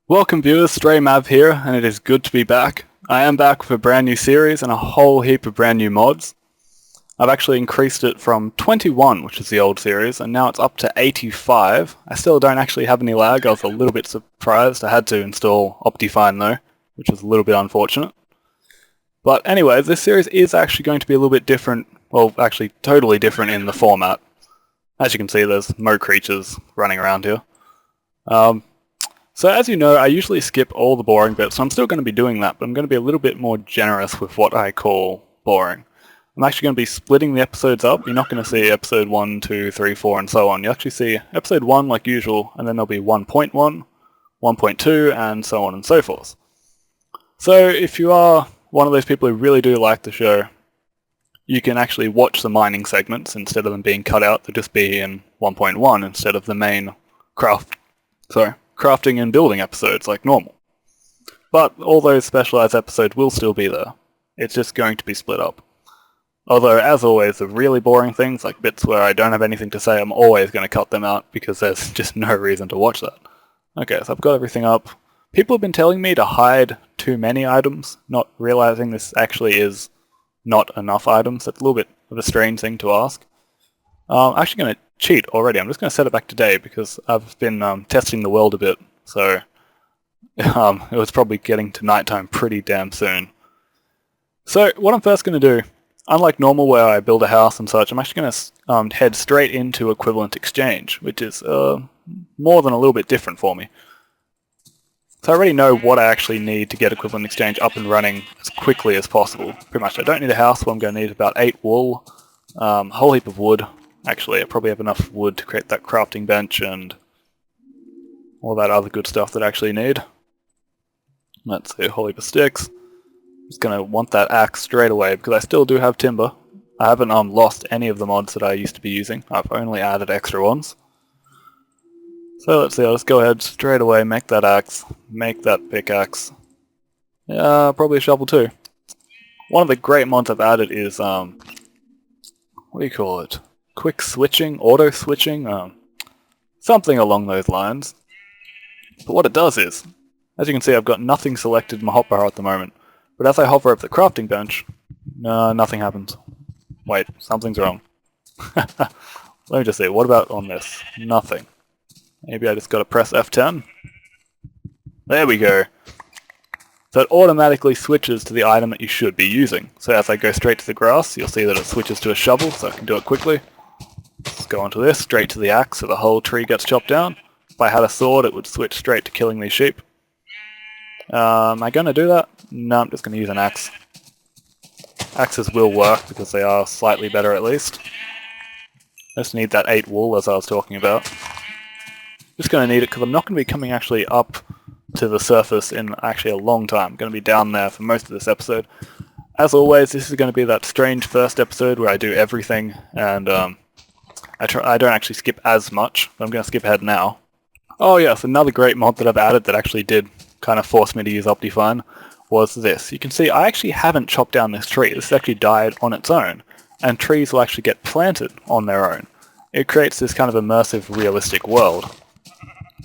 Welcome viewers, Straymav here, and it is good to be back. I am back with a brand new series and a whole heap of brand new mods. I've actually increased it from 21, which is the old series, and now it's up to 85. I still don't actually have any lag. I was a little bit surprised. I had to install Optifine though, which was a little bit unfortunate. But anyway, this series is actually going to be a little bit different, well actually totally different in the format. As you can see, there's mo creatures running around here. So as you know, I usually skip all the boring bits, so I'm still going to be doing that, but I'm going to be a little bit more generous with what I call boring. I'm actually going to be splitting the episodes up. You're not going to see episode 1, 2, 3, 4, and so on. You actually see episode 1 like usual, and then there'll be 1.1, 1.2, and so on and so forth. So if you are one of those people who really do like the show, you can actually watch the mining segments instead of them being cut out. They'll just be in 1.1 instead of the main crafting and building episodes like normal. But all those specialized episodes will still be there. It's just going to be split up. Although, as always, the really boring things, like bits where I don't have anything to say, I'm always going to cut them out because there's just no reason to watch that. Okay, so I've got everything up. People have been telling me to hide too many items, not realizing this actually is not enough items. That's a little bit of a strange thing to ask. I'm actually going to cheat already. I'm just going to set it back to day because I've been testing the world a bit, so it was probably getting to nighttime pretty damn soon. So what I'm first going to do, unlike normal where I build a house and such, I'm actually going to head straight into equivalent exchange, which is more than a little bit different for me. So I already know what I actually need to get equivalent exchange up and running as quickly as possible. Pretty much I don't need a house, so I'm going to need about 8 wool, a whole heap of wood. Actually, I probably have enough wood to create that crafting bench and all that other good stuff that I actually need. Let's see, a whole heap of sticks. I'm just going to want that axe straight away because I still do have timber. I haven't lost any of the mods that I used to be using. I've only added extra ones. So let's see, I'll just go ahead straight away, make that axe, make that pickaxe. Yeah, probably a shovel too. One of the great mods I've added is, what do you call it? Quick switching, auto switching, something along those lines. But what it does is, as you can see, I've got nothing selected in my hotbar at the moment. But as I hover over the crafting bench, nothing happens. Wait, something's wrong. Let me just see, what about on this? Nothing. Maybe I just gotta press F10. There we go. So it automatically switches to the item that you should be using. So as I go straight to the grass, you'll see that it switches to a shovel, so I can do it quickly. Let's go onto this, straight to the axe, so the whole tree gets chopped down. If I had a sword, it would switch straight to killing these sheep. Am I going to do that? No, I'm just going to use an axe. Axes will work because they are slightly better at least. I just need that 8 wool as I was talking about. Just going to need it because I'm not going to be coming actually up to the surface in actually a long time. I'm going to be down there for most of this episode. As always, this is going to be that strange first episode where I do everything and I don't actually skip as much, but I'm going to skip ahead now. Oh yes, another great mod that I've added that actually did kind of force me to use Optifine was this. You can see I actually haven't chopped down this tree. This actually died on its own, and trees will actually get planted on their own. It creates this kind of immersive, realistic world,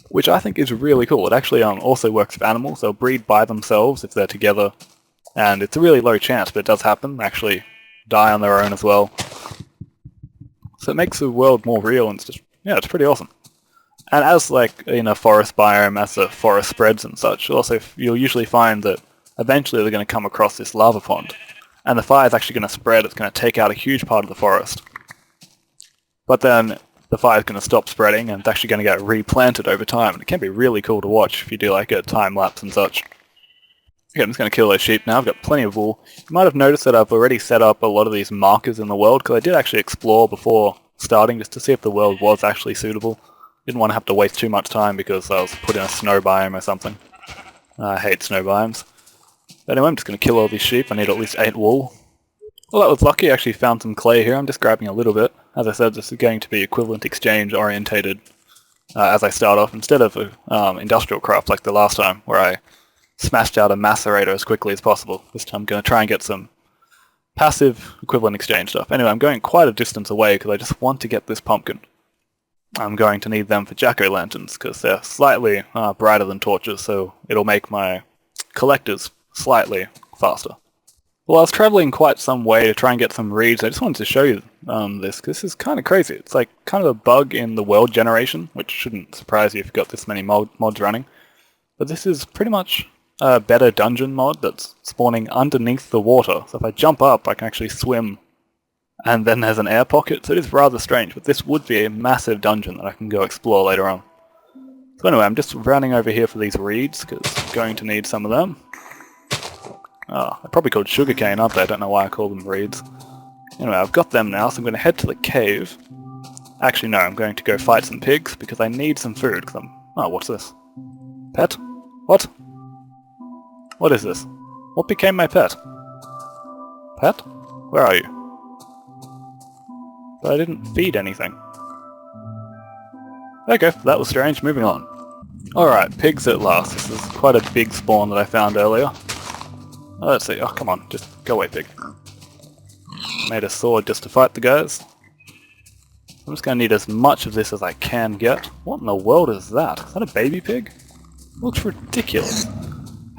which I think is really cool. It actually also works with animals. They'll breed by themselves if they're together, and it's a really low chance, but it does happen. They actually die on their own as well. So it makes the world more real, and it's just, yeah, it's pretty awesome. And as like in a forest biome, as the forest spreads and such, you'll usually find that eventually they're going to come across this lava pond, and the fire is actually going to spread. It's going to take out a huge part of the forest. But then the fire is going to stop spreading, and it's actually going to get replanted over time. And it can be really cool to watch if you do like a time lapse and such. Okay, I'm just going to kill those sheep now. I've got plenty of wool. You might have noticed that I've already set up a lot of these markers in the world, because I did actually explore before starting just to see if the world was actually suitable. Didn't want to have to waste too much time because I was put in a snow biome or something. I hate snow biomes. But anyway, I'm just going to kill all these sheep. I need at least 8 wool. Well, that was lucky. I actually found some clay here. I'm just grabbing a little bit. As I said, this is going to be equivalent exchange orientated as I start off, instead of Industrialcraft like the last time where I smashed out a macerator as quickly as possible. This time I'm going to try and get some passive equivalent exchange stuff. Anyway, I'm going quite a distance away because I just want to get this pumpkin. I'm going to need them for jack-o'-lanterns because they're slightly brighter than torches, so it'll make my collectors slightly faster. Well, I was travelling quite some way to try and get some reeds. I just wanted to show you this, because this is kind of crazy. It's like kind of a bug in the world generation, which shouldn't surprise you if you've got this many mods running. But this is pretty much a better dungeon mod that's spawning underneath the water. So if I jump up, I can actually swim, and then there's an air pocket. So it is rather strange, but this would be a massive dungeon that I can go explore later on. So anyway, I'm just running over here for these reeds, because I'm going to need some of them. Oh, they're probably called sugarcane, aren't they? I don't know why I call them reeds. Anyway, I've got them now, so I'm going to head to the cave. Actually, no, I'm going to go fight some pigs, because I need some food. Oh, what's this? Pet? What? What is this? What became my pet? Pet? Where are you? But I didn't feed anything. Okay, that was strange. Moving on. Alright, pigs at last. This is quite a big spawn that I found earlier. Let's see. Oh, come on. Just go away, pig. Made a sword just to fight the guys. I'm just going to need as much of this as I can get. What in the world is that? Is that a baby pig? Looks ridiculous.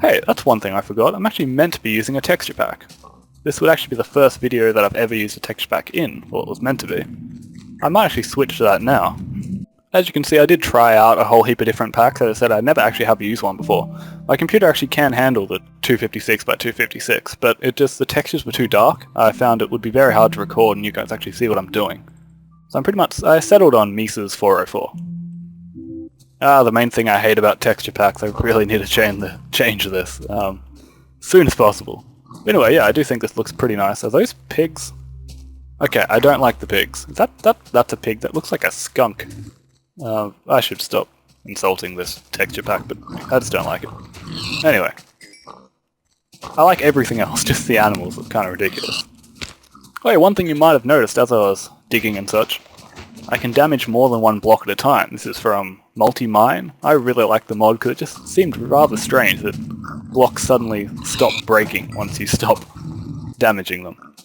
Hey, that's one thing I forgot. I'm actually meant to be using a texture pack. This would actually be the first video that I've ever used a texture pack in, or it was meant to be. I might actually switch to that now. As you can see, I did try out a whole heap of different packs. As I said, I never actually have used one before. My computer actually can handle the 256 by 256, but the textures were too dark. I found it would be very hard to record and you guys actually see what I'm doing. So I settled on Mises 404. The main thing I hate about texture packs, I really need to change this as soon as possible. Anyway, yeah, I do think this looks pretty nice. Are those pigs? Okay, I don't like the pigs. That's a pig. That looks like a skunk. I should stop insulting this texture pack, but I just don't like it. Anyway. I like everything else, just the animals look kind of ridiculous. Oh yeah, one thing you might have noticed as I was digging and such, I can damage more than one block at a time. This is from Multi-Mine. I really like the mod because it just seemed rather strange that blocks suddenly stop breaking once you stop damaging them.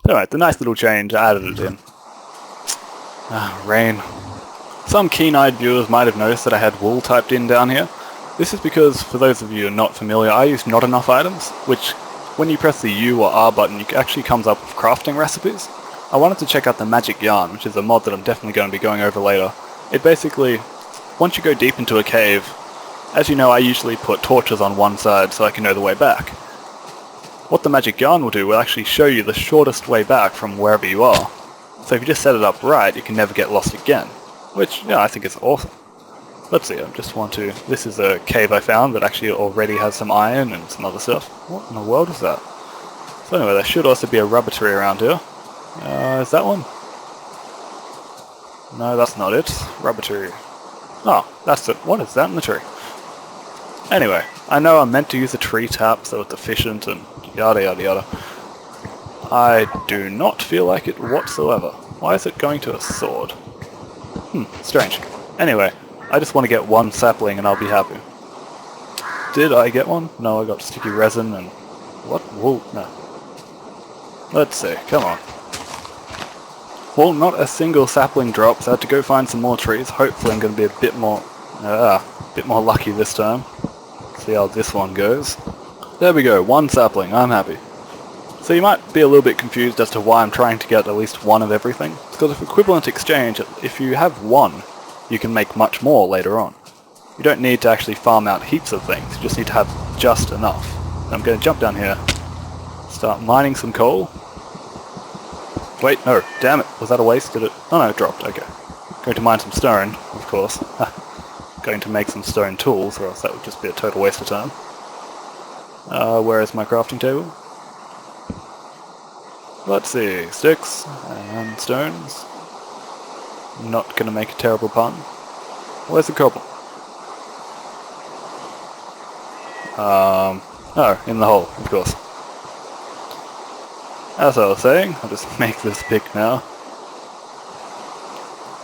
Alright, the nice little change, I added it in. Rain. Some keen-eyed viewers might have noticed that I had wool typed in down here. This is because, for those of you who are not familiar, I use not enough items, which, when you press the U or R button, it actually comes up with crafting recipes. I wanted to check out the Magic Yarn, which is a mod that I'm definitely going to be going over later. It basically, once you go deep into a cave, as you know, I usually put torches on one side so I can know the way back. What the Magic Yarn will do will actually show you the shortest way back from wherever you are. So if you just set it up right, you can never get lost again. Which, yeah, I think is awesome. Let's see, this is a cave I found that actually already has some iron and some other stuff. What in the world is that? So anyway, there should also be a rubber tree around here. Is that one? No, that's not it. Rubber tree. Oh, that's it. What is that in the tree? Anyway, I know I'm meant to use a tree tap so it's efficient and yada yada yada. I do not feel like it whatsoever. Why is it going to a sword? Strange. Anyway, I just want to get one sapling and I'll be happy. Did I get one? No, I got sticky resin and... What? Wool? No. Let's see, come on. Well, not a single sapling drops. I had to go find some more trees. Hopefully I'm going to be a bit more lucky this time. See how this one goes. There we go, one sapling. I'm happy. So you might be a little bit confused as to why I'm trying to get at least one of everything. It's because of equivalent exchange, if you have one, you can make much more later on. You don't need to actually farm out heaps of things, you just need to have just enough. So I'm going to jump down here, start mining some coal. Wait, no, damn it, was that a waste? Did it? Oh no, it dropped, okay. Going to mine some stone, of course. Going to make some stone tools, or else that would just be a total waste of time. Where is my crafting table? Let's see, sticks and stones. Not going to make a terrible pun. Where's the cobble? Oh, in the hole, of course. As I was saying, I'll just make this pick now.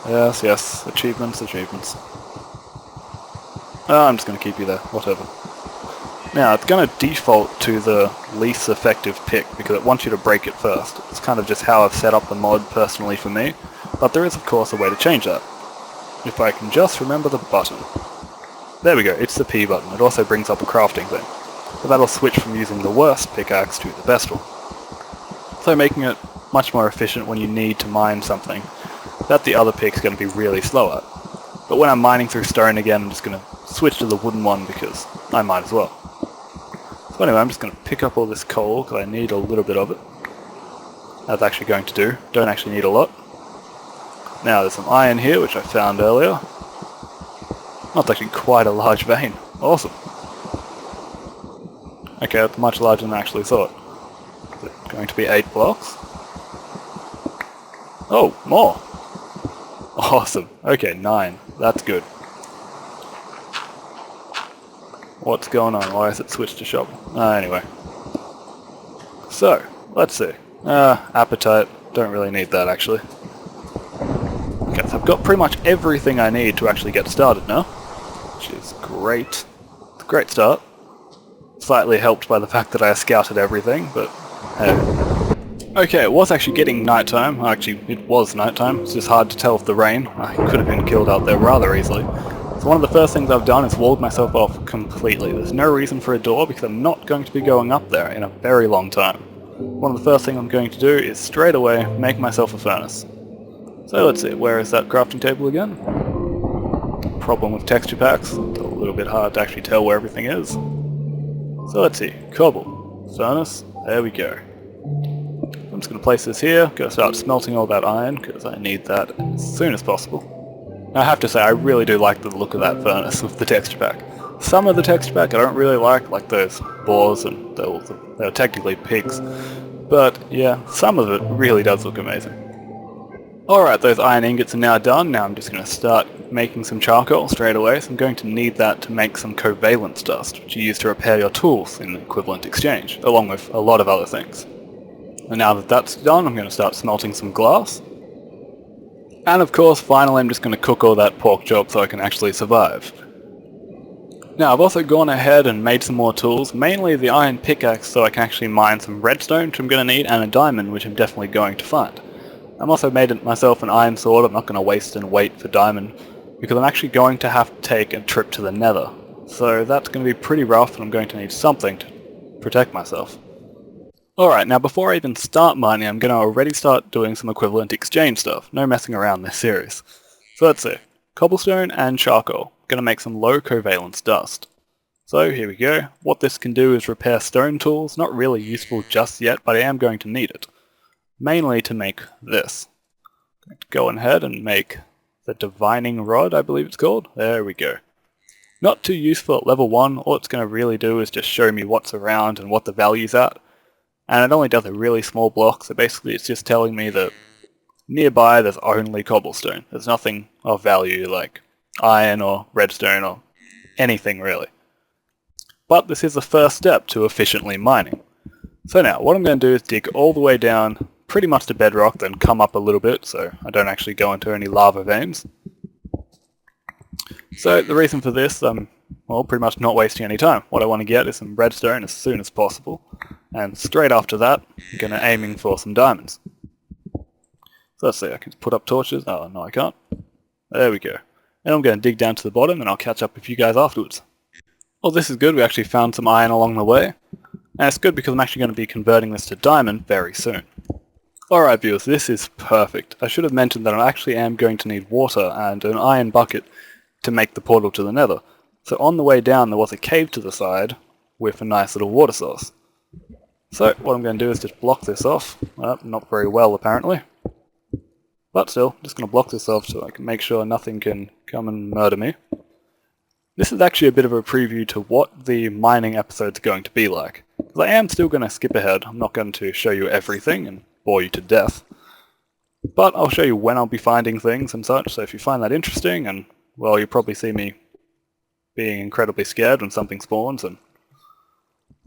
Yes, yes, achievements, achievements. I'm just going to keep you there, whatever. Now, it's going to default to the least effective pick because it wants you to break it first. It's kind of just how I've set up the mod personally for me, but there is of course a way to change that. If I can just remember the button. There we go, it's the P button. It also brings up a crafting thing. But that'll switch from using the worst pickaxe to the best one. So making it much more efficient when you need to mine something that the other pick's going to be really slow at. But when I'm mining through stone again, I'm just going to switch to the wooden one because I might as well. So anyway, I'm just going to pick up all this coal because I need a little bit of it. That's actually going to do. Don't actually need a lot. Now there's some iron here, which I found earlier. That's actually quite a large vein. Awesome. Okay, that's much larger than I actually thought. Is it going to be 8 blocks? Oh, more! Awesome. Okay, 9. That's good. What's going on? Why is it switched to shovel? Anyway. So, let's see. Appetite. Don't really need that, actually. Okay, so I've got pretty much everything I need to actually get started now. Which is great. It's a great start. Slightly helped by the fact that I scouted everything, but hey. Okay, it was actually getting nighttime. Actually, it was nighttime. It's just hard to tell with the rain. I could have been killed out there rather easily. So one of the first things I've done is walled myself off completely. There's no reason for a door because I'm not going to be going up there in a very long time. One of the first things I'm going to do is straight away make myself a furnace. So let's see, where is that crafting table again? Problem with texture packs. It's a little bit hard to actually tell where everything is. So let's see, cobble, furnace, there we go. I'm just going to place this here, going to start smelting all that iron because I need that as soon as possible. Now, I have to say I really do like the look of that furnace with the texture pack. Some of the texture pack I don't really like those boars and they're technically pigs. But yeah, some of it really does look amazing. Alright, those iron ingots are now done. Now I'm just going to start making some charcoal straight away. So I'm going to need that to make some covalence dust, which you use to repair your tools in the equivalent exchange, along with a lot of other things. And now that that's done, I'm going to start smelting some glass. And of course, finally I'm just going to cook all that pork chop so I can actually survive. Now I've also gone ahead and made some more tools, mainly the iron pickaxe so I can actually mine some redstone, which I'm going to need, and a diamond, which I'm definitely going to find. I've also made myself an iron sword. I'm not going to waste and wait for diamond, because I'm actually going to have to take a trip to the Nether. So that's going to be pretty rough, and I'm going to need something to protect myself. Alright, now before I even start mining, I'm going to already start doing some equivalent exchange stuff. No messing around this series. So let's see. Cobblestone and charcoal. I'm going to make some low covalence dust. So here we go. What this can do is repair stone tools. Not really useful just yet, but I am going to need it. Mainly to make this. I'm going to go ahead and make the divining rod, I believe it's called. There we go. Not too useful at level 1. All it's going to really do is just show me what's around and what the value's at. And it only does a really small block, so basically it's just telling me that nearby there's only cobblestone. There's nothing of value like iron or redstone or anything really. But this is the first step to efficiently mining. So now, what I'm going to do is dig all the way down pretty much to bedrock, then come up a little bit so I don't actually go into any lava veins. So the reason for this, well, pretty much not wasting any time. What I want to get is some redstone as soon as possible, and straight after that, I'm going to aiming for some diamonds. So let's see, I can put up torches. Oh, no I can't. There we go. And I'm going to dig down to the bottom and I'll catch up with you guys afterwards. Well, this is good. We actually found some iron along the way. And it's good because I'm actually going to be converting this to diamond very soon. Alright viewers, this is perfect. I should have mentioned that I actually am going to need water and an iron bucket to make the portal to the Nether. So on the way down there was a cave to the side with a nice little water source. So what I'm going to do is just block this off. Not very well apparently. But still, I'm just going to block this off so I can make sure nothing can come and murder me. This is actually a bit of a preview to what the mining episode's going to be like. Because I am still going to skip ahead. I'm not going to show you everything and bore you to death. But I'll show you when I'll be finding things and such, so if you find that interesting, and well, you'll probably see me being incredibly scared when something spawns and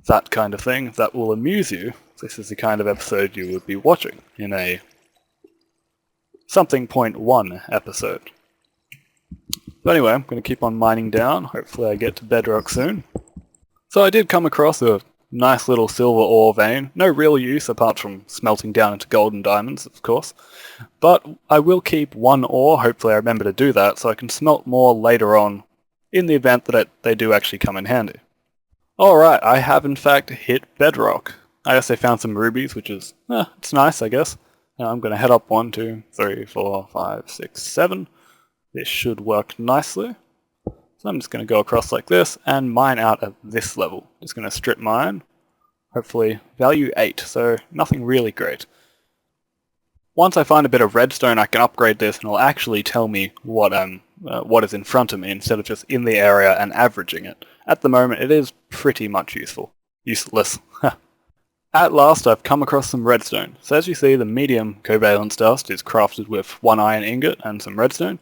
that kind of thing. If that will amuse you, this is the kind of episode you would be watching in a something .1 episode. But anyway, I'm going to keep on mining down. Hopefully I get to bedrock soon. So I did come across a Nice little silver ore vein. No real use apart from smelting down into gold and diamonds, of course. But I will keep one ore, hopefully I remember to do that, so I can smelt more later on in the event that they do actually come in handy. Alright, I have in fact hit bedrock. I also found some rubies, which is, it's nice I guess. Now I'm going to head up 1, 2, 3, 4, 5, 6, 7. This should work nicely. So I'm just going to go across like this and mine out at this level. Just going to strip mine. Hopefully value 8, so nothing really great. Once I find a bit of redstone I can upgrade this and it'll actually tell me what is in front of me instead of just in the area and averaging it. At the moment it is pretty much useless. At last I've come across some redstone. So as you see, the medium covalence dust is crafted with 1 iron ingot and some redstone.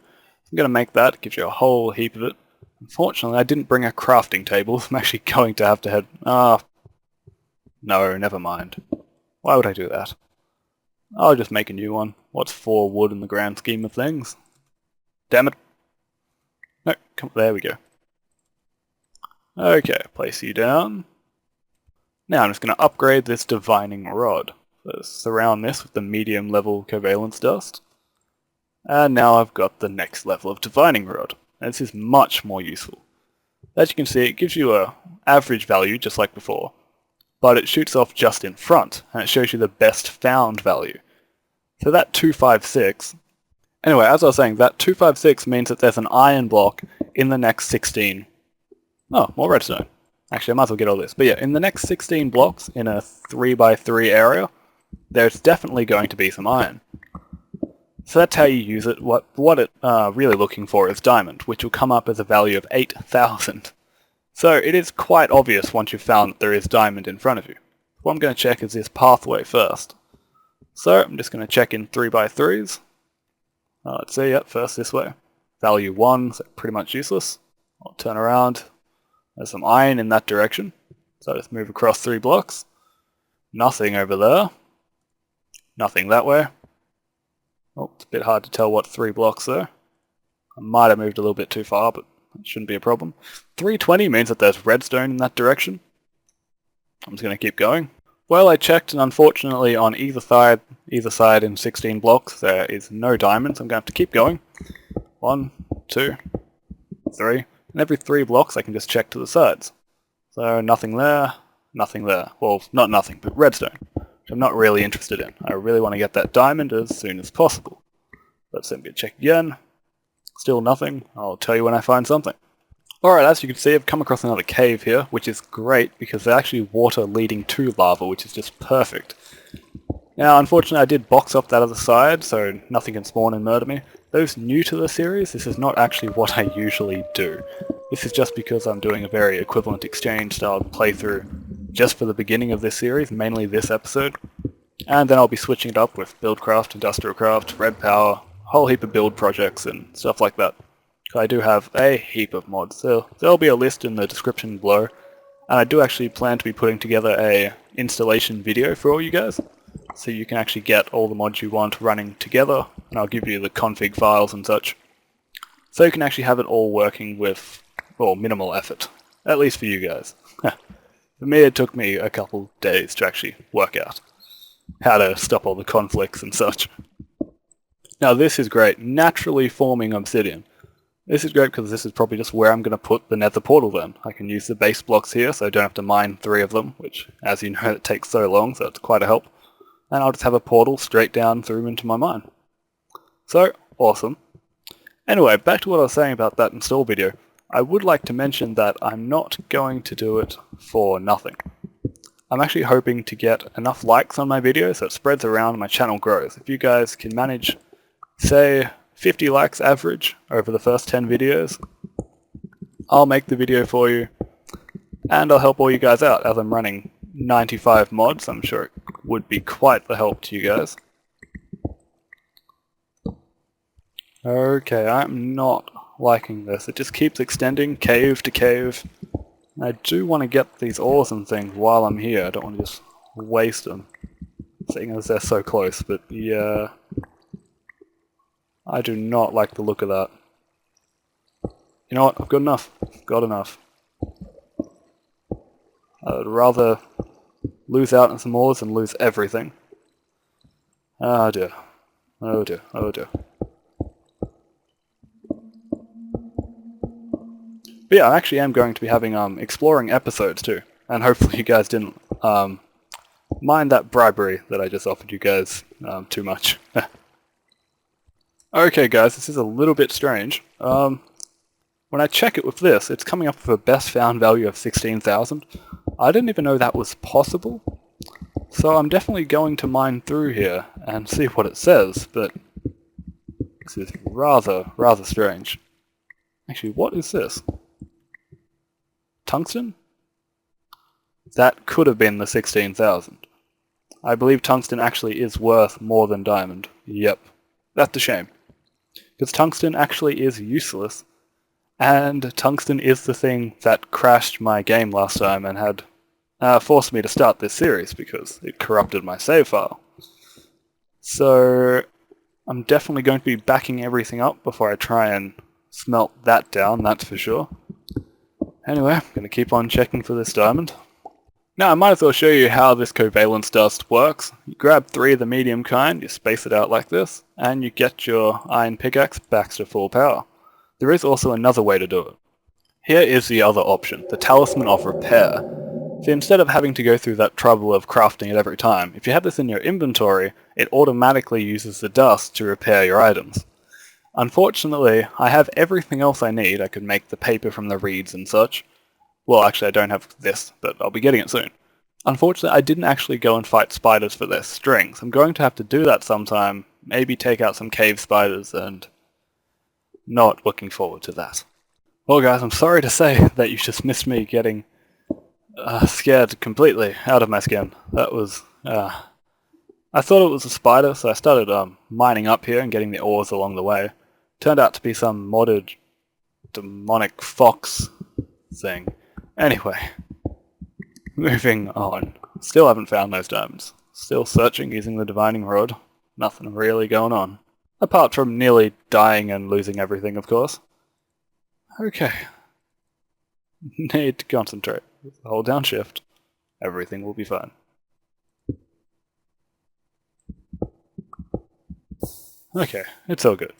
I'm going to make that, it gives you a whole heap of it. Unfortunately I didn't bring a crafting table, I'm actually going to have to head... no, never mind. Why would I do that? I'll just make a new one. What's 4 wood in the grand scheme of things? Damn it. No, there we go. Okay, place you down. Now I'm just going to upgrade this divining rod. So surround this with the medium level covalence dust. And now I've got the next level of divining rod. And this is much more useful. As you can see, it gives you a average value just like before, but it shoots off just in front, and it shows you the best found value. So that 256, anyway, as I was saying, that 256 means that there's an iron block in the next 16. Oh, more redstone. Actually, I might as well get all this. But yeah, in the next 16 blocks in a 3x3 area, there's definitely going to be some iron. So that's how you use it. What it's really looking for is diamond, which will come up as a value of 8,000. So it is quite obvious once you've found that there is diamond in front of you. What I'm going to check is this pathway first. So I'm just going to check in 3x3s. Let's see, yep, first this way. Value 1, so pretty much useless. I'll turn around. There's some iron in that direction. So I'll just move across 3 blocks. Nothing over there. Nothing that way. Oh, it's a bit hard to tell what 3 blocks there. I might have moved a little bit too far, but it shouldn't be a problem. 320 means that there's redstone in that direction. I'm just going to keep going. Well, I checked, and unfortunately on either side in 16 blocks, there is no diamonds. I'm going to have to keep going. 1, 2, 3. And every 3 blocks I can just check to the sides. So nothing there, nothing there. Well, not nothing, but redstone, which I'm not really interested in. I really want to get that diamond as soon as possible. Let's then check again. Still nothing. I'll tell you when I find something. Alright, as you can see, I've come across another cave here, which is great because there's actually water leading to lava, which is just perfect. Now, unfortunately, I did box up that other side, so nothing can spawn and murder me. Those new to the series, this is not actually what I usually do. This is just because I'm doing a very equivalent exchange style playthrough just for the beginning of this series, mainly this episode. And then I'll be switching it up with Buildcraft, Industrialcraft, Red Power, a whole heap of build projects and stuff like that. I do have a heap of mods, so there'll be a list in the description below. And I do actually plan to be putting together a installation video for all you guys, so you can actually get all the mods you want running together, and I'll give you the config files and such. So you can actually have it all working with, well, minimal effort. At least for you guys. For me, it took me a couple days to actually work out how to stop all the conflicts and such. Now this is great. Naturally forming obsidian. This is great because this is probably just where I'm going to put the nether portal then. I can use the base blocks here so I don't have to mine 3 of them, which, as you know, it takes so long, so it's quite a help. And I'll just have a portal straight down through into my mine. So, awesome. Anyway, back to what I was saying about that install video. I would like to mention that I'm not going to do it for nothing. I'm actually hoping to get enough likes on my video so it spreads around and my channel grows. If you guys can manage, say, 50 likes average over the first 10 videos, I'll make the video for you, and I'll help all you guys out. As I'm running 95 mods, I'm sure it would be quite the help to you guys. Okay, I'm not liking this. It just keeps extending cave to cave. I do want to get these ores and things while I'm here. I don't want to just waste them, seeing as they're so close, but yeah, I do not like the look of that. You know what? I've got enough. Got enough. I would rather lose out on some ores and lose everything. Oh dear. Oh dear. Oh dear. But yeah, I actually am going to be having exploring episodes too, and hopefully you guys didn't mind that bribery that I just offered you guys too much. Okay guys, this is a little bit strange. When I check it with this, it's coming up with a best found value of 16,000. I didn't even know that was possible, so I'm definitely going to mine through here and see what it says, but this is rather strange. Actually, what is this? Tungsten? That could have been the 16,000. I believe tungsten actually is worth more than diamond. Yep. That's a shame. Because tungsten actually is useless, and tungsten is the thing that crashed my game last time and had forced me to start this series because it corrupted my save file. So I'm definitely going to be backing everything up before I try and smelt that down, that's for sure. Anyway, I'm going to keep on checking for this diamond. Now I might as well show you how this covalence dust works. You grab 3 of the medium kind, you space it out like this, and you get your iron pickaxe back to full power. There is also another way to do it. Here is the other option, the Talisman of Repair. So instead of having to go through that trouble of crafting it every time, if you have this in your inventory, it automatically uses the dust to repair your items. Unfortunately, I have everything else I need. I could make the paper from the reeds and such. Well, actually I don't have this, but I'll be getting it soon. Unfortunately, I didn't actually go and fight spiders for their strings. I'm going to have to do that sometime, maybe take out some cave spiders, and not looking forward to that. Well guys, I'm sorry to say that you just missed me getting scared completely out of my skin. That was... I thought it was a spider, so I started mining up here and getting the ores along the way. Turned out to be some modded demonic fox thing. Anyway, moving on. Still haven't found those diamonds. Still searching using the divining rod. Nothing really going on. Apart from nearly dying and losing everything, of course. Okay. Need to concentrate. Hold down shift. Everything will be fine. Okay, it's all good.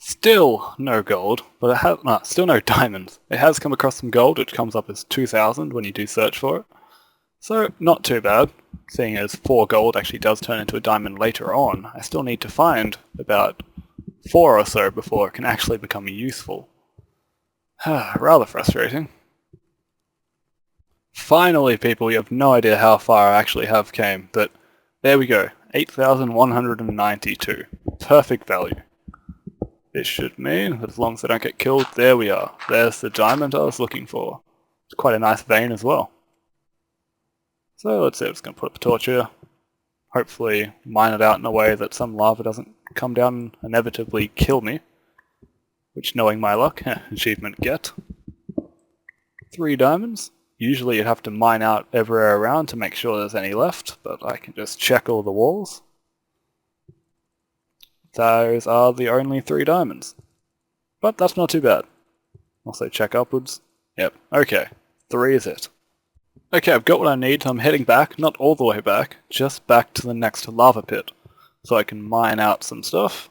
Still no gold, but it has still no diamonds. It has come across some gold, which comes up as 2,000 when you do search for it. So not too bad, seeing as 4 gold actually does turn into a diamond later on. I still need to find about 4 or so before it can actually become useful. Rather frustrating. Finally, people, you have no idea how far I actually have came, but there we go. 8,192. Perfect value. This should mean that as long as I don't get killed, there we are. There's the diamond I was looking for. It's quite a nice vein as well. So let's see, I'm just going to put up a torch here. Hopefully mine it out in a way that some lava doesn't come down and inevitably kill me. Which, knowing my luck, achievement get. 3 diamonds. Usually you'd have to mine out everywhere around to make sure there's any left, but I can just check all the walls. Those are the only 3 diamonds. But that's not too bad. Also check upwards. Yep, okay. 3 is it. Okay, I've got what I need, so I'm heading back, not all the way back, just back to the next lava pit, so I can mine out some stuff.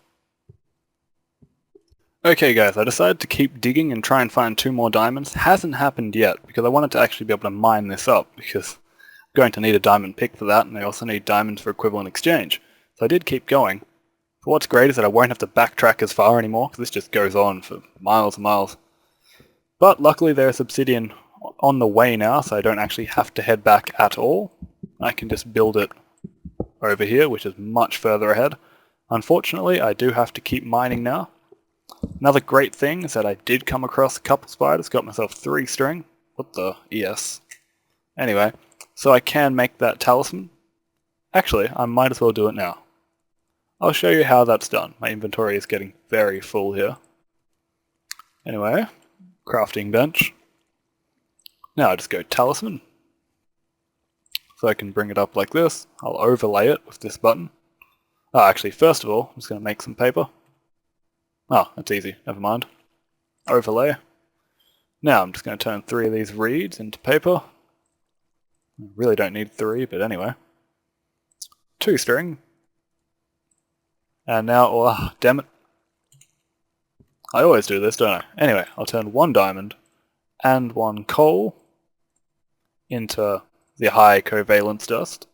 Okay guys, I decided to keep digging and try and find 2 more diamonds. Hasn't happened yet, because I wanted to actually be able to mine this up, because I'm going to need a diamond pick for that, and I also need diamonds for equivalent exchange. So I did keep going. But what's great is that I won't have to backtrack as far anymore, because this just goes on for miles and miles. But luckily there's obsidian on the way now, so I don't actually have to head back at all. I can just build it over here, which is much further ahead. Unfortunately, I do have to keep mining now. Another great thing is that I did come across a couple spiders, got myself 3 string. What the ES? Anyway, so I can make that talisman. Actually, I might as well do it now. I'll show you how that's done. My inventory is getting very full here. Anyway, crafting bench. Now I just go talisman. So I can bring it up like this. I'll overlay it with this button. Oh, actually, first of all, I'm just going to make some paper. Oh, that's easy. Never mind. Overlay. Now I'm just going to turn 3 of these reeds into paper. I really don't need 3, but anyway. 2 string. And now, oh, damn it. I always do this, don't I? Anyway, I'll turn 1 diamond and 1 coal into the high covalence dust.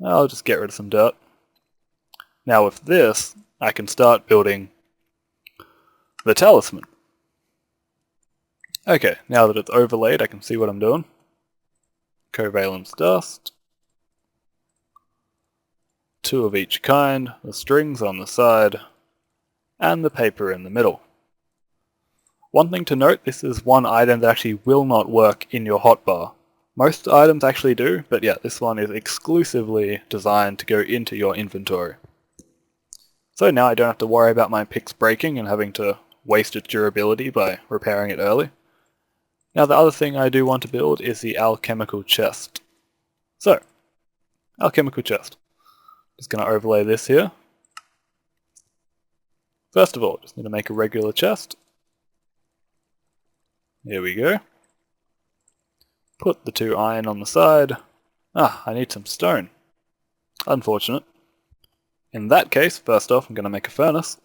I'll just get rid of some dirt. Now with this, I can start building the talisman. Okay, now that it's overlaid, I can see what I'm doing. Covalence dust. 2 of each kind, the strings on the side, and the paper in the middle. One thing to note, this is one item that actually will not work in your hotbar. Most items actually do, but yeah, this one is exclusively designed to go into your inventory. So now I don't have to worry about my picks breaking and having to waste its durability by repairing it early. Now the other thing I do want to build is the alchemical chest. So, alchemical chest. Just going to overlay this here. First of all, just need to make a regular chest. Here we go. Put the 2 iron on the side. Ah, I need some stone. Unfortunate. In that case, first off, I'm going to make a furnace.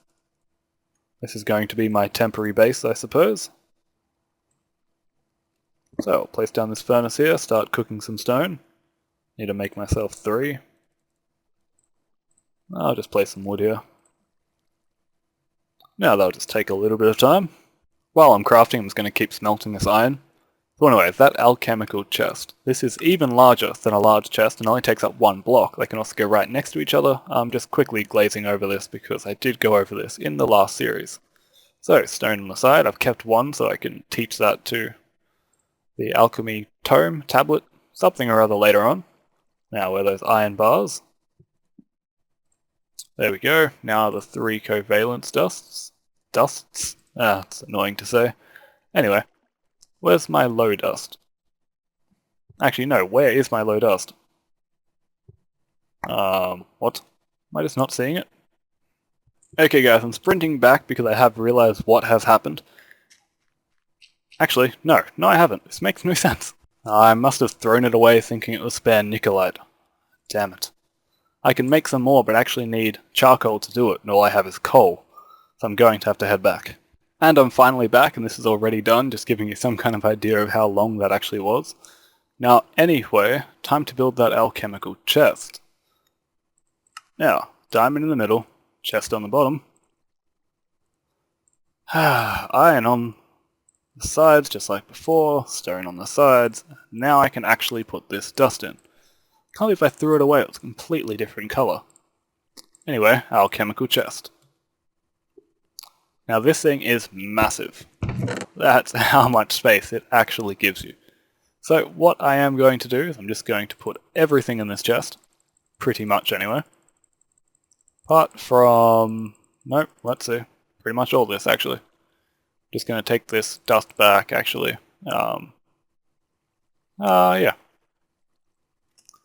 This is going to be my temporary base, I suppose. So I'll place down this furnace here, start cooking some stone. Need to make myself 3. I'll just place some wood here. Now that'll just take a little bit of time. While I'm crafting, I'm just going to keep smelting this iron. So anyway, that alchemical chest. This is even larger than a large chest and only takes up 1 block. They can also go right next to each other. I'm just quickly glazing over this because I did go over this in the last series. So, stone on the side. I've kept 1 so I can teach that to the alchemy tome, tablet, something or other later on. Now, where are those iron bars? There we go. Now the 3 covalence dusts. It's annoying to say. Anyway, where's my low dust? Actually, no, where is my low dust? What? Am I just not seeing it? Okay guys, I'm sprinting back because I have realized what has happened. Actually, no, I haven't. This makes no sense. I must have thrown it away thinking it was spare Nikolite. Damn it. I can make some more, but actually need charcoal to do it, and all I have is coal. So I'm going to have to head back. And I'm finally back, and this is already done, just giving you some kind of idea of how long that actually was. Now, anyway, time to build that alchemical chest. Now, diamond in the middle, chest on the bottom. Iron on the sides, just like before, stone on the sides. Now I can actually put this dust in. Can't believe I threw it away, it was a completely different colour. Anyway, alchemical chest. Now this thing is massive. That's how much space it actually gives you. So what I am going to do is I'm just going to put everything in this chest. Pretty much anyway. Apart from... nope, let's see. Pretty much all this actually. Just going to take this dust back actually. Yeah.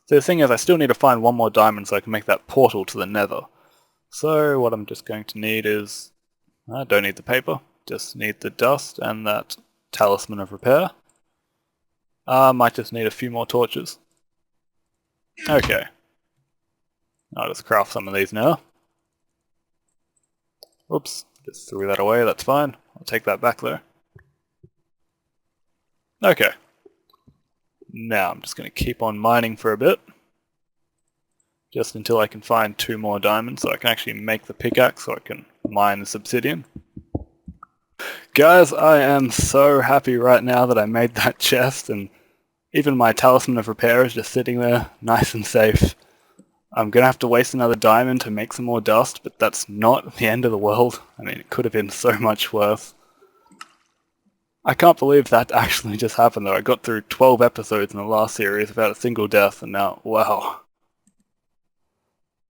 So the thing is I still need to find 1 more diamond so I can make that portal to the Nether. So what I'm just going to need is... I don't need the paper, just need the dust and that talisman of repair. Might just need a few more torches. Okay. I'll just craft some of these now. Oops, just threw that away, that's fine. I'll take that back though. Okay. Now I'm just going to keep on mining for a bit. Just until I can find 2 more diamonds so I can actually make the pickaxe so I can mine this obsidian. Guys, I am so happy right now that I made that chest and even my talisman of repair is just sitting there nice and safe. I'm going to have to waste another diamond to make some more dust, but that's not the end of the world. I mean, it could have been so much worse. I can't believe that actually just happened though. I got through 12 episodes in the last series without a single death and now, wow.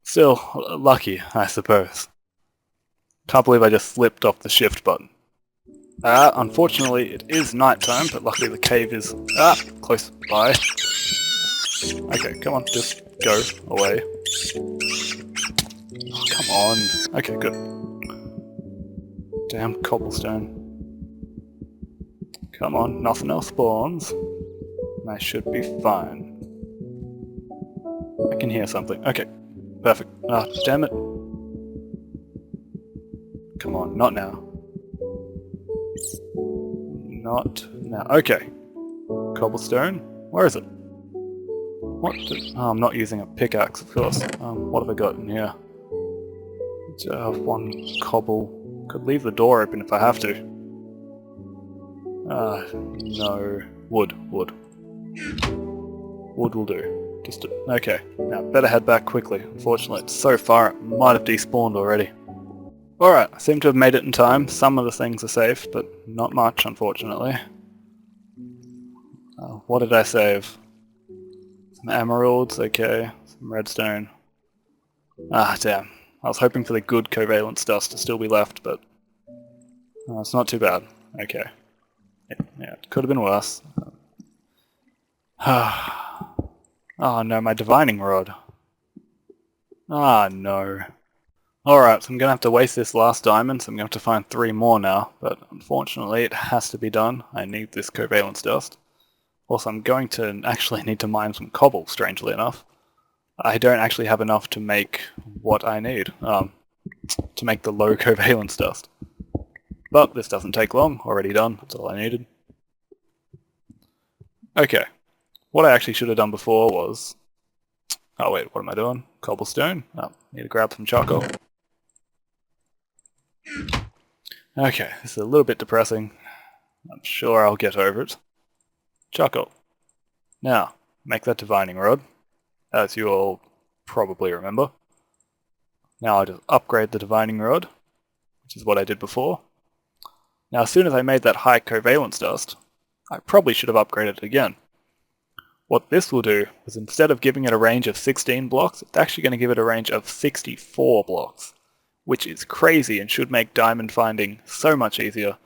Still, lucky, I suppose. Can't believe I just slipped off the shift button. Unfortunately, it is nighttime, but luckily the cave is, close by. Okay, come on, just go away. Oh, come on. Okay, good. Damn cobblestone. Come on, nothing else spawns. I should be fine. I can hear something. Okay, perfect. Ah, damn it. Come on, not now. Not now. Okay. Cobblestone. Where is it? What? Oh, I'm not using a pickaxe, of course. What have I got in here? One cobble. Could leave the door open if I have to. No. Wood. Wood. Wood will do. Okay. Now, better head back quickly. Unfortunately, it's so far it might have despawned already. Alright, I seem to have made it in time. Some of the things are safe, but not much, unfortunately. What did I save? Some emeralds, okay. Some redstone. Ah, damn. I was hoping for the good covalence dust to still be left, but it's not too bad. Okay. Yeah, it could have been worse. Oh no, my divining rod. Ah, no. Alright, so I'm going to have to waste this last diamond, so I'm going to have to find 3 more now, but unfortunately it has to be done. I need this covalence dust. Also, I'm going to actually need to mine some cobble, strangely enough. I don't actually have enough to make what I need, to make the low covalence dust. But this doesn't take long, already done, that's all I needed. Okay, what I actually should have done before was... Oh wait, what am I doing? Cobblestone? Oh, need to grab some charcoal. Okay, this is a little bit depressing. I'm sure I'll get over it. Charcoal. Now, make that divining rod, as you all probably remember. Now I just upgrade the divining rod, which is what I did before. Now as soon as I made that high covalence dust, I probably should have upgraded it again. What this will do is instead of giving it a range of 16 blocks, it's actually going to give it a range of 64 blocks, which is crazy and should make diamond finding so much easier.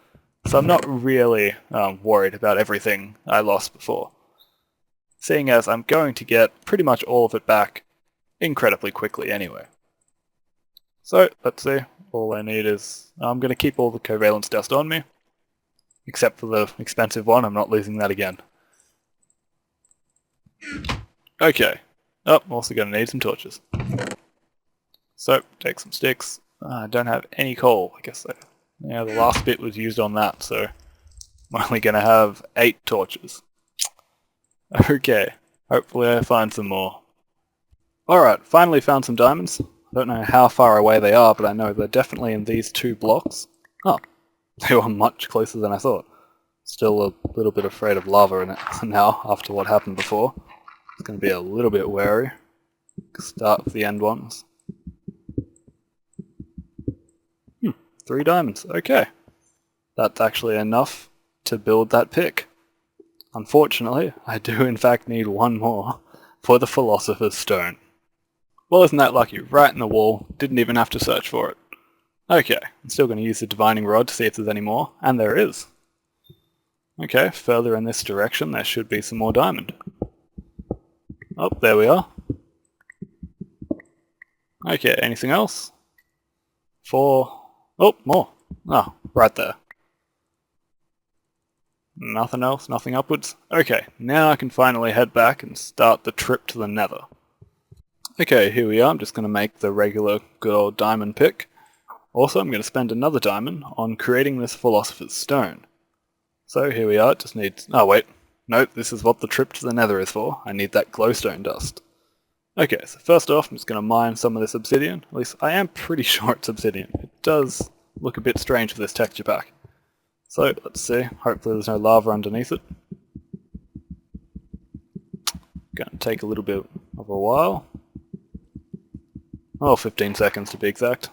So I'm not really worried about everything I lost before, seeing as I'm going to get pretty much all of it back incredibly quickly anyway. So, let's see, all I need is, I'm going to keep all the covalence dust on me, except for the expensive one, I'm not losing that again. Okay, I'm also going to need some torches. So, take some sticks. I don't have any coal, I guess. Yeah, the last bit was used on that, so I'm only going to have 8 torches. Okay, hopefully I find some more. Alright, finally found some diamonds. I don't know how far away they are, but I know they're definitely in these 2 blocks. Oh, they were much closer than I thought. Still a little bit afraid of lava in it now, after what happened before. It's going to be a little bit wary. Start with the end ones. 3 diamonds, okay. That's actually enough to build that pick. Unfortunately, I do in fact need 1 more for the Philosopher's Stone. Well, isn't that lucky? Right in the wall, didn't even have to search for it. Okay, I'm still going to use the divining rod to see if there's any more, and there is. Okay, further in this direction there should be some more diamond. Oh, there we are. Okay, anything else? 4... Oh, more. Oh, right there. Nothing else, nothing upwards. Okay, now I can finally head back and start the trip to the Nether. Okay, here we are. I'm just going to make the regular good old diamond pick. Also, I'm going to spend another diamond on creating this Philosopher's Stone. So here we are, it just needs... Oh wait, no, this is what the trip to the Nether is for. I need that glowstone dust. Okay, so first off, I'm just going to mine some of this obsidian. At least I am pretty sure it's obsidian. It does look a bit strange with this texture pack. So, let's see. Hopefully there's no lava underneath it. Gonna take a little bit of a while. Oh, 15 seconds to be exact.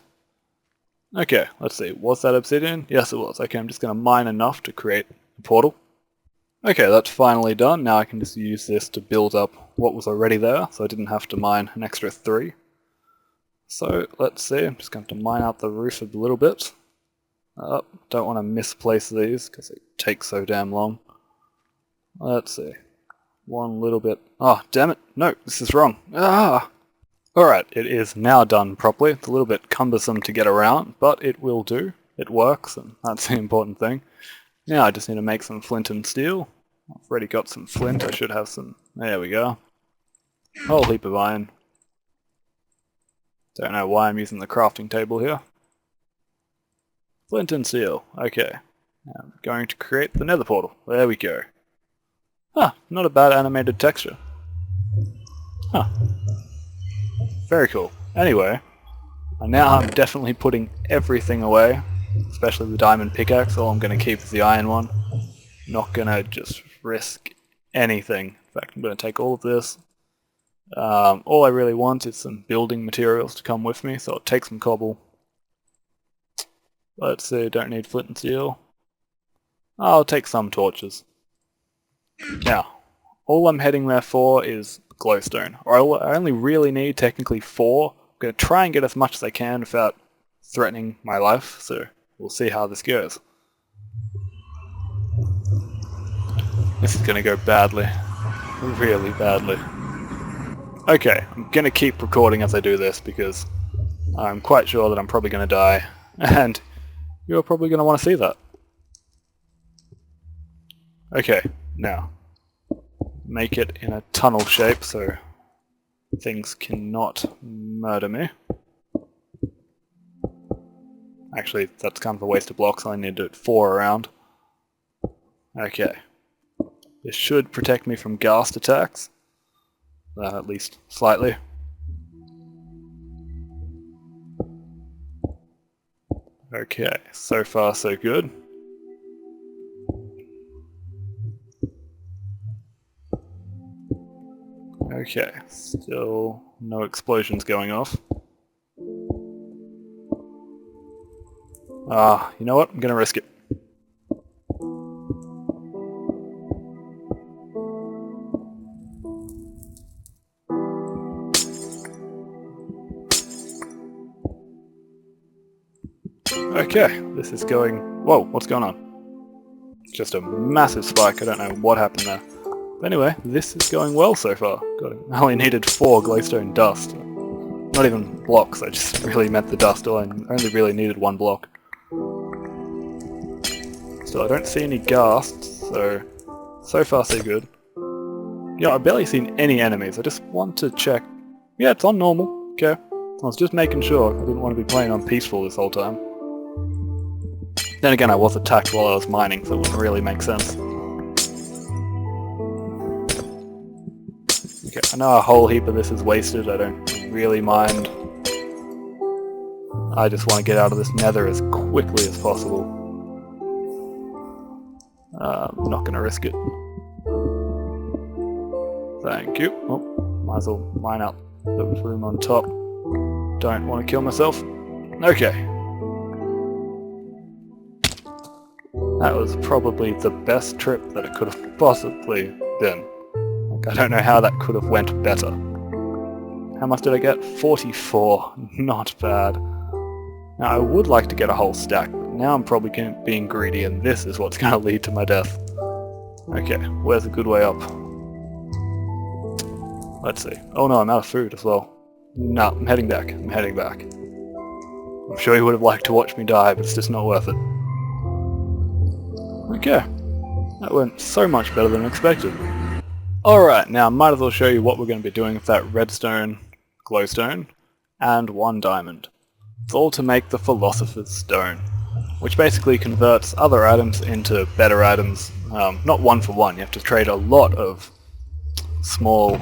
Okay, let's see. Was that obsidian? Yes, it was. Okay, I'm just going to mine enough to create a portal. Okay, that's finally done. Now I can just use this to build up what was already there, so I didn't have to mine an extra 3. So, let's see. I'm just going to mine out the roof a little bit. Don't want to misplace these, because they take so damn long. Let's see. One little bit... Oh, damn it! No, this is wrong. Ah! Alright, it is now done properly. It's a little bit cumbersome to get around, but it will do. It works, and that's the important thing. Now I just need to make some flint and steel. I've already got some flint, I should have some... There we go. Whole heap of iron. Don't know why I'm using the crafting table here. Flint and steel. Okay. I'm going to create the nether portal. There we go. Ah, not a bad animated texture. Huh. Very cool. Anyway, now I'm definitely putting everything away, especially the diamond pickaxe. All I'm going to keep is the iron one. Not going to just risk anything. In fact, I'm going to take all of this. All I really want is some building materials to come with me, so I'll take some cobble. Let's see, don't need flint and steel. I'll take some torches. Now, all I'm heading there for is glowstone. I only really need technically 4. I'm going to try and get as much as I can without threatening my life, so we'll see how this goes. This is going to go badly. Really badly. Okay, I'm going to keep recording as I do this because I'm quite sure that I'm probably going to die, and you're probably going to want to see that. Okay, now, make it in a tunnel shape so things cannot murder me. Actually, that's kind of a waste of blocks, I need to do 4 around. Okay. This should protect me from ghast attacks. At least slightly. Okay, so far so good. Okay, still no explosions going off. You know what? I'm gonna risk it. Okay, this is going... Whoa, what's going on? Just a massive spike, I don't know what happened there. But anyway, this is going well so far. I only needed 4 glowstone dust. Not even blocks, I just really meant the dust. I only really needed 1 block. Still, I don't see any ghasts, so far so good. Yeah, I've barely seen any enemies, I just want to check. Yeah, it's on normal, okay. I was just making sure, I didn't want to be playing on peaceful this whole time. Then again, I was attacked while I was mining, so it wouldn't really make sense. Okay, I know a whole heap of this is wasted, I don't really mind. I just want to get out of this nether as quickly as possible. I'm not going to risk it. Thank you. Oh, might as well mine out the room on top. Don't want to kill myself. Okay. That was probably the best trip that it could have possibly been. Like, I don't know how that could have went better. How much did I get? 44. Not bad. Now I would like to get a whole stack, but now I'm probably being greedy and this is what's going to lead to my death. Okay, where's a good way up? Let's see. Oh no, I'm out of food as well. No, I'm heading back. I'm heading back. I'm sure you would have liked to watch me die, but it's just not worth it. Okay, that went so much better than expected. Alright, now I might as well show you what we're going to be doing with that redstone, glowstone, and 1 diamond. It's all to make the Philosopher's Stone, which basically converts other items into better items. Not 1 for 1, you have to trade a lot of small,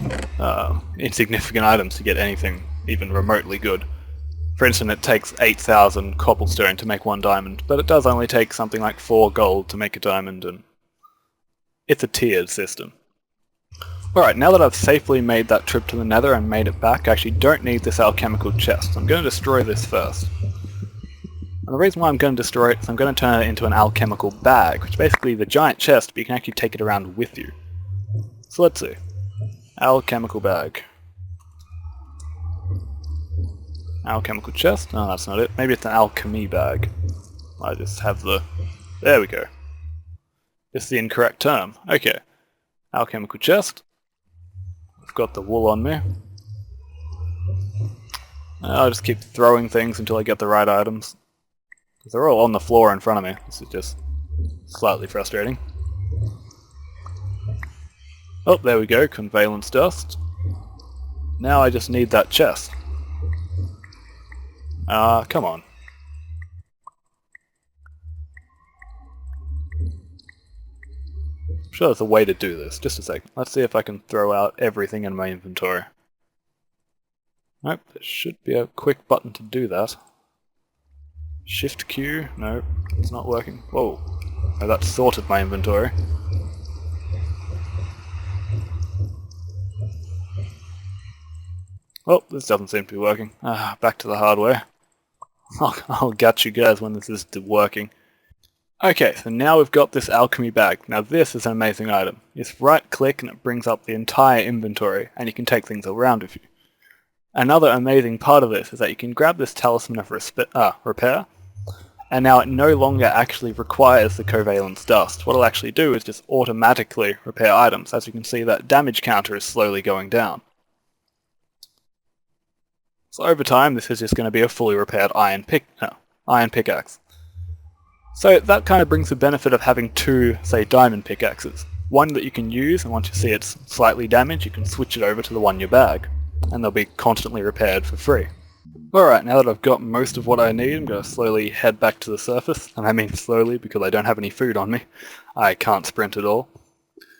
insignificant items to get anything even remotely good. For instance, it takes 8,000 cobblestone to make 1 diamond, but it does only take something like 4 gold to make a diamond, and it's a tiered system. Alright, now that I've safely made that trip to the nether and made it back, I actually don't need this alchemical chest. I'm going to destroy this first. And the reason why I'm going to destroy it is I'm going to turn it into an alchemical bag, which is basically the giant chest, but you can actually take it around with you. So let's see. Alchemical bag. Alchemical chest? No, that's not it. Maybe it's an alchemy bag. I just have the... There we go. This is the incorrect term. Okay. Alchemical chest. I've got the wool on me. I'll just keep throwing things until I get the right items. Because they're all on the floor in front of me. This is just slightly frustrating. Oh, there we go. Convalence dust. Now I just need that chest. Come on. I'm sure there's a way to do this. Just a second. Let's see if I can throw out everything in my inventory. Nope, there should be a quick button to do that. Shift Q? No, it's not working. Whoa. Oh, that sorted my inventory. Well, this doesn't seem to be working. Back to the hardware. I'll get you guys when this is working. Okay, so now we've got this alchemy bag. Now this is an amazing item. You just right click and it brings up the entire inventory, and you can take things around with you. Another amazing part of this is that you can grab this talisman of repair, and now it no longer actually requires the covalence dust. What it'll actually do is just automatically repair items. As you can see, that damage counter is slowly going down. So over time, this is just going to be a fully repaired iron pickaxe. So that kind of brings the benefit of having two, say, diamond pickaxes. One that you can use, and once you see it's slightly damaged, you can switch it over to the one in your bag, and they'll be constantly repaired for free. Alright, now that I've got most of what I need, I'm going to slowly head back to the surface, and I mean slowly because I don't have any food on me. I can't sprint at all.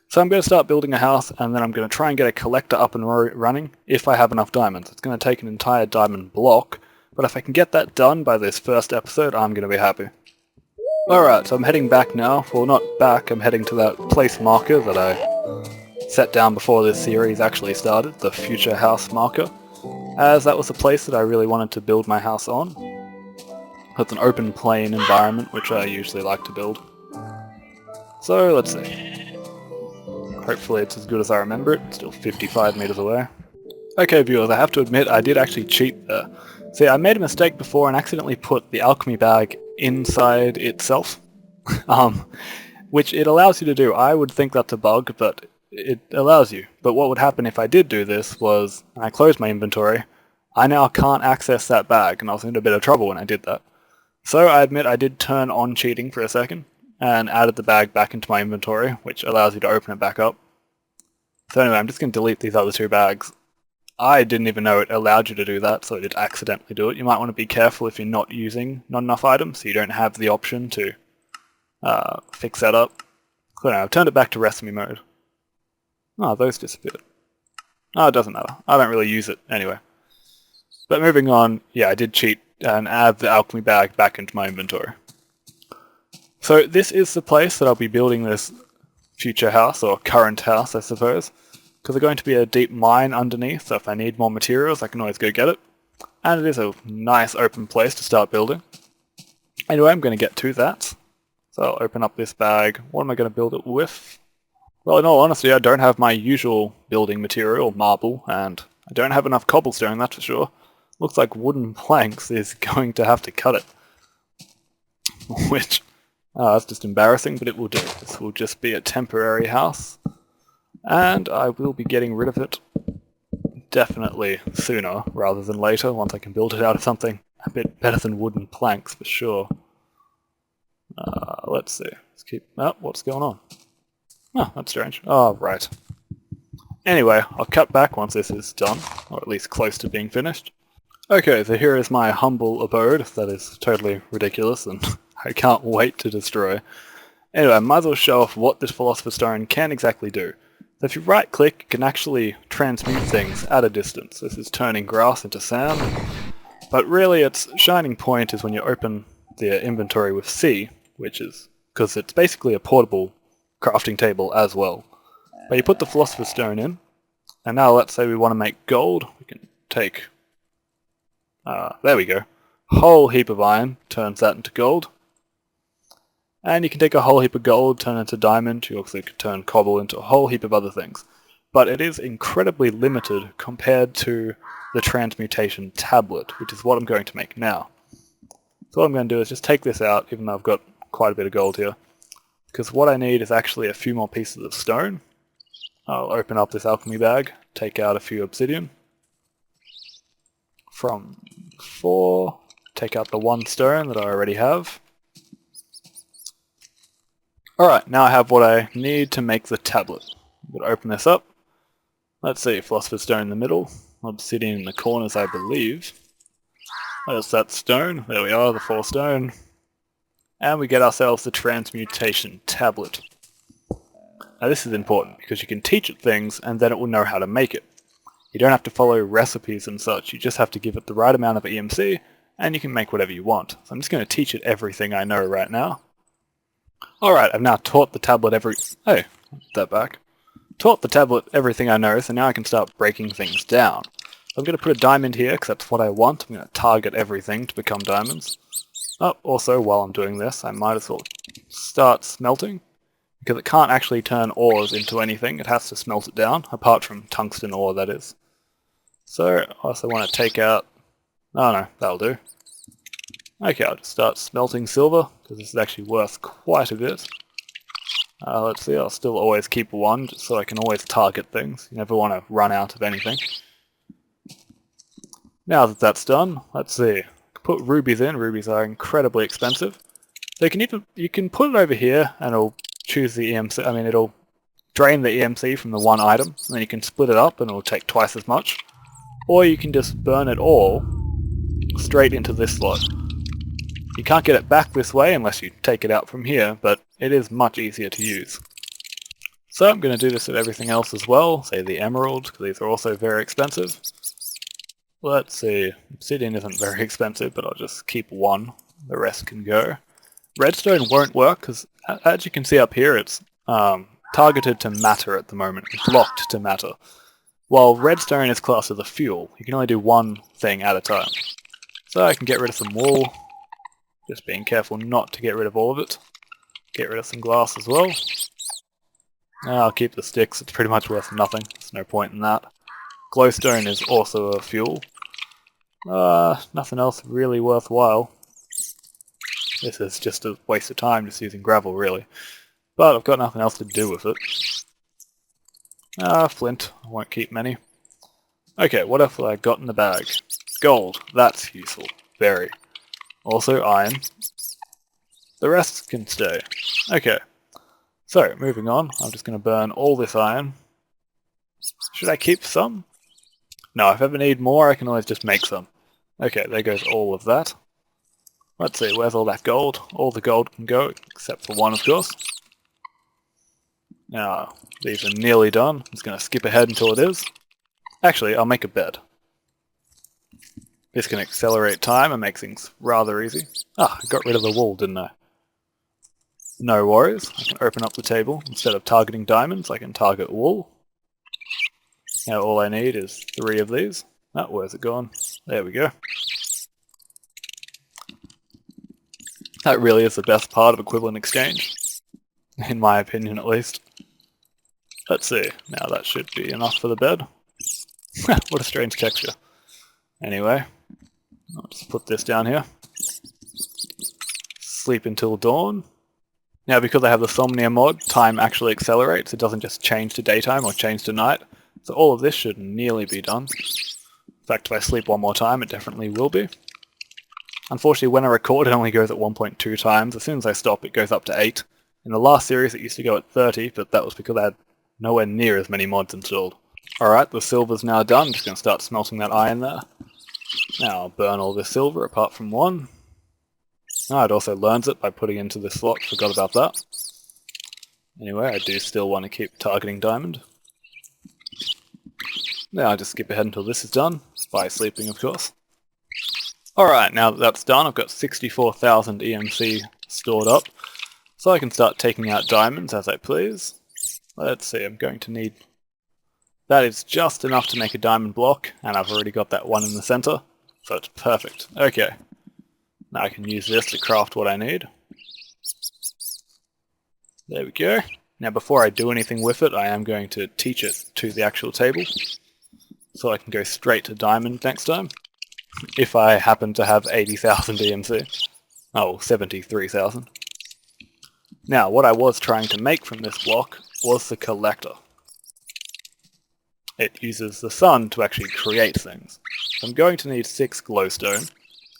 So I'm going to start building a house, and then I'm going to try and get a collector up and running if I have enough diamonds. It's going to take an entire diamond block, but if I can get that done by this first episode, I'm going to be happy. Alright, so I'm heading back now. Well, not back, I'm heading to that place marker that I set down before this series actually started, the future house marker, as that was the place that I really wanted to build my house on. It's an open plain environment, which I usually like to build. So, let's see. Hopefully it's as good as I remember it. It's still 55 meters away. Okay viewers, I have to admit I did actually cheat there. See, I made a mistake before and accidentally put the alchemy bag inside itself, which it allows you to do. I would think that's a bug, but it allows you. But what would happen if I did do this was, and I closed my inventory, I now can't access that bag, and I was in a bit of trouble when I did that. So I admit I did turn on cheating for a second, and added the bag back into my inventory, which allows you to open it back up. So anyway, I'm just going to delete these other two bags. I didn't even know it allowed you to do that, so I did accidentally do it. You might want to be careful if you're not using not enough items, so you don't have the option to fix that up. So now I've turned it back to recipe mode. Oh, those disappeared. Oh, it doesn't matter. I don't really use it anyway. But moving on, yeah, I did cheat and add the alchemy bag back into my inventory. So this is the place that I'll be building this future house, or current house, I suppose. Because there's going to be a deep mine underneath, so if I need more materials, I can always go get it. And it is a nice open place to start building. Anyway, I'm going to get to that. So I'll open up this bag. What am I going to build it with? Well, in all honesty, I don't have my usual building material, marble, and I don't have enough cobblestone, that's for sure. Looks like wooden planks is going to have to cut it. Which, that's just embarrassing, but it will do. This will just be a temporary house. And I will be getting rid of it definitely sooner rather than later, once I can build it out of something a bit better than wooden planks for sure. Let's see. Let's keep... Oh, what's going on? Oh, that's strange. Oh, right. Anyway, I'll cut back once this is done, or at least close to being finished. Okay, so here is my humble abode that is totally ridiculous and I can't wait to destroy. Anyway, I might as well show off what this Philosopher's Stone can exactly do. So if you right click, you can actually transmute things at a distance. This is turning grass into sand, but really its shining point is when you open the inventory with C, which is, because it's basically a portable crafting table as well. But you put the Philosopher's Stone in, and now let's say we want to make gold, we can take, there we go, whole heap of iron, turns that into gold. And you can take a whole heap of gold, turn it into diamond, you also could turn cobble into a whole heap of other things. But it is incredibly limited compared to the Transmutation tablet, which is what I'm going to make now. So what I'm going to do is just take this out, even though I've got quite a bit of gold here. Because what I need is actually a few more pieces of stone. I'll open up this alchemy bag, take out a few obsidian. From 4, take out the 1 stone that I already have. Alright, now I have what I need to make the tablet. I'm going to open this up. Let's see, Philosopher's Stone in the middle. obsidian in the corners, I believe. There's that stone. There we are, the 4 stone. And we get ourselves the Transmutation tablet. Now this is important because you can teach it things and then it will know how to make it. You don't have to follow recipes and such, you just have to give it the right amount of EMC and you can make whatever you want. So I'm just going to teach it everything I know right now. Alright, I've now taught the tablet Hey, put that back. Taught the tablet everything I know, so now I can start breaking things down. I'm going to put a diamond here because that's what I want. I'm going to target everything to become diamonds. Oh, also, while I'm doing this, I might as well start smelting, because it can't actually turn ores into anything. It has to smelt it down, apart from tungsten ore, that is. So, I also want to take out... Oh no, that'll do. Okay, I'll just start smelting silver, because this is actually worth quite a bit. Let's see, I'll still always keep 1, just so I can always target things. You never want to run out of anything. Now that that's done, let's see. Put rubies in. Rubies are incredibly expensive. So you can put it over here and it'll choose the EMC. I mean, it'll drain the EMC from the one item, and then you can split it up and it'll take twice as much. Or you can just burn it all straight into this slot. You can't get it back this way unless you take it out from here, but it is much easier to use. So I'm going to do this with everything else as well, say the emerald, because these are also very expensive. Let's see, obsidian isn't very expensive, but I'll just keep 1. The rest can go. Redstone won't work, because as you can see up here, it's targeted to matter at the moment. It's locked to matter. While redstone is classed as a fuel, you can only do one thing at a time. So I can get rid of some wool, just being careful not to get rid of all of it. Get rid of some glass as well. I'll keep the sticks, it's pretty much worth nothing. There's no point in that. Glowstone is also a fuel. Nothing else really worthwhile. This is just a waste of time just using gravel, really. But I've got nothing else to do with it. Flint. I won't keep many. Okay, what else have I got in the bag? Gold. That's useful. Very. Also iron. The rest can stay. Okay. So, moving on. I'm just going to burn all this iron. Should I keep some? No, if I ever need more, I can always just make some. Okay, there goes all of that. Let's see, where's all that gold? All the gold can go, except for 1, of course. Now, these are nearly done. I'm just going to skip ahead until it is. Actually, I'll make a bed. This can accelerate time and make things rather easy. I got rid of the wool, didn't I? No worries. I can open up the table. Instead of targeting diamonds, I can target wool. Now all I need is 3 of these. Where's it gone? There we go. That really is the best part of equivalent exchange. In my opinion, at least. Let's see. Now that should be enough for the bed. What a strange texture. Anyway, I'll just put this down here. Sleep until dawn. Now because I have the Somnia mod, time actually accelerates. It doesn't just change to daytime or change to night. So all of this should nearly be done. In fact, if I sleep 1 more time, it definitely will be. Unfortunately, when I record, it only goes at 1.2 times. As soon as I stop, it goes up to 8. In the last series, it used to go at 30, but that was because I had nowhere near as many mods installed. Alright, the silver's now done. I'm just going to start smelting that iron there. Now I'll burn all this silver apart from 1. It also learns it by putting into this slot. Forgot about that. Anyway, I do still want to keep targeting diamond. Now I'll just skip ahead until this is done, by sleeping of course. Alright, now that that's done, I've got 64,000 EMC stored up, so I can start taking out diamonds as I please. Let's see, I'm going to need... That is just enough to make a diamond block, and I've already got that one in the center, so it's perfect. Okay, now I can use this to craft what I need. There we go. Now before I do anything with it, I am going to teach it to the actual table, so I can go straight to diamond next time, if I happen to have 80,000 EMC. Oh, 73,000. Now, what I was trying to make from this block was the collector. It uses the sun to actually create things. I'm going to need 6 glowstone,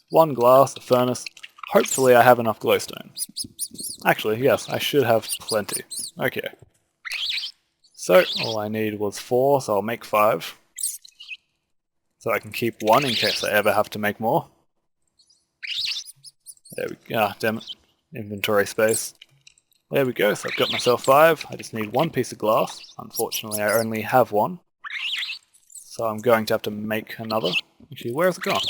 1 glass, a furnace. Hopefully I have enough glowstone. Actually, yes, I should have plenty. Okay. So, all I need was 4, so I'll make 5. so I can keep one in case I ever have to make more. There we go. Ah, damn it. Inventory space. There we go, so I've got myself 5. I just need one piece of glass. Unfortunately, I only have one. So I'm going to have to make another. Actually, where has it gone?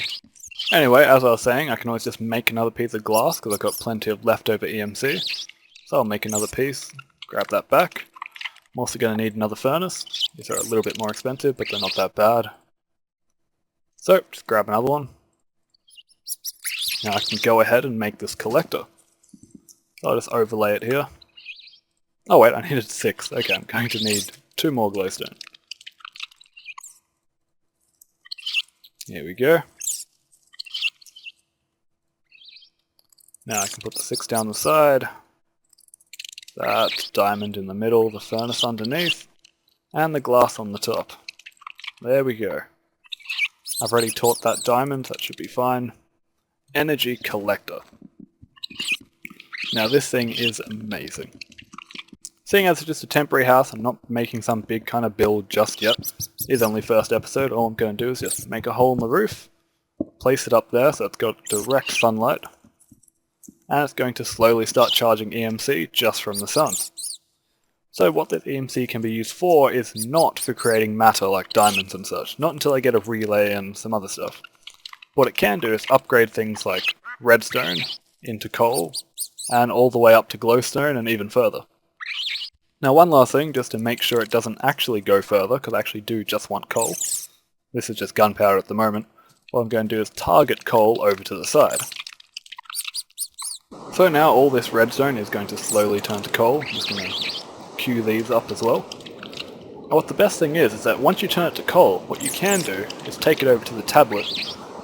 Anyway, as I was saying, I can always just make another piece of glass because I've got plenty of leftover EMC. So I'll make another piece, grab that back. I'm also going to need another furnace. These are a little bit more expensive, but they're not that bad. So, just grab another one. Now I can go ahead and make this collector. So I'll just overlay it here. Oh wait, I needed 6. Okay, I'm going to need 2 more glowstone. Here we go. Now I can put the 6 down the side. That diamond in the middle, the furnace underneath, and the glass on the top. There we go. I've already taught that diamond, that should be fine. Energy collector. Now this thing is amazing. Seeing as it's just a temporary house, I'm not making some big kind of build just yet. It is only first episode, all I'm going to do is just make a hole in the roof, place it up there so it's got direct sunlight, and it's going to slowly start charging EMC just from the sun. So what this EMC can be used for is not for creating matter like diamonds and such, not until I get a relay and some other stuff. What it can do is upgrade things like redstone into coal, and all the way up to glowstone and even further. Now one last thing, just to make sure it doesn't actually go further, because I actually do just want coal. This is just gunpowder at the moment. What I'm going to do is target coal over to the side. So now all this redstone is going to slowly turn to coal. I'm just going to queue these up as well. And what the best thing is that once you turn it to coal, what you can do is take it over to the tablet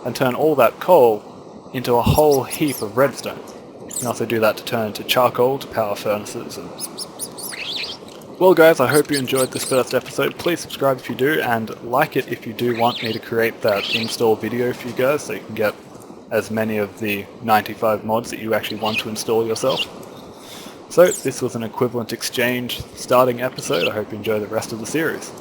and turn all that coal into a whole heap of redstone. You can also do that to turn into charcoal to power furnaces. Well guys, I hope you enjoyed this first episode. Please subscribe if you do, and like it if you do want me to create that install video for you guys so you can get as many of the 95 mods that you actually want to install yourself. So this was an equivalent exchange starting episode. I hope you enjoy the rest of the series.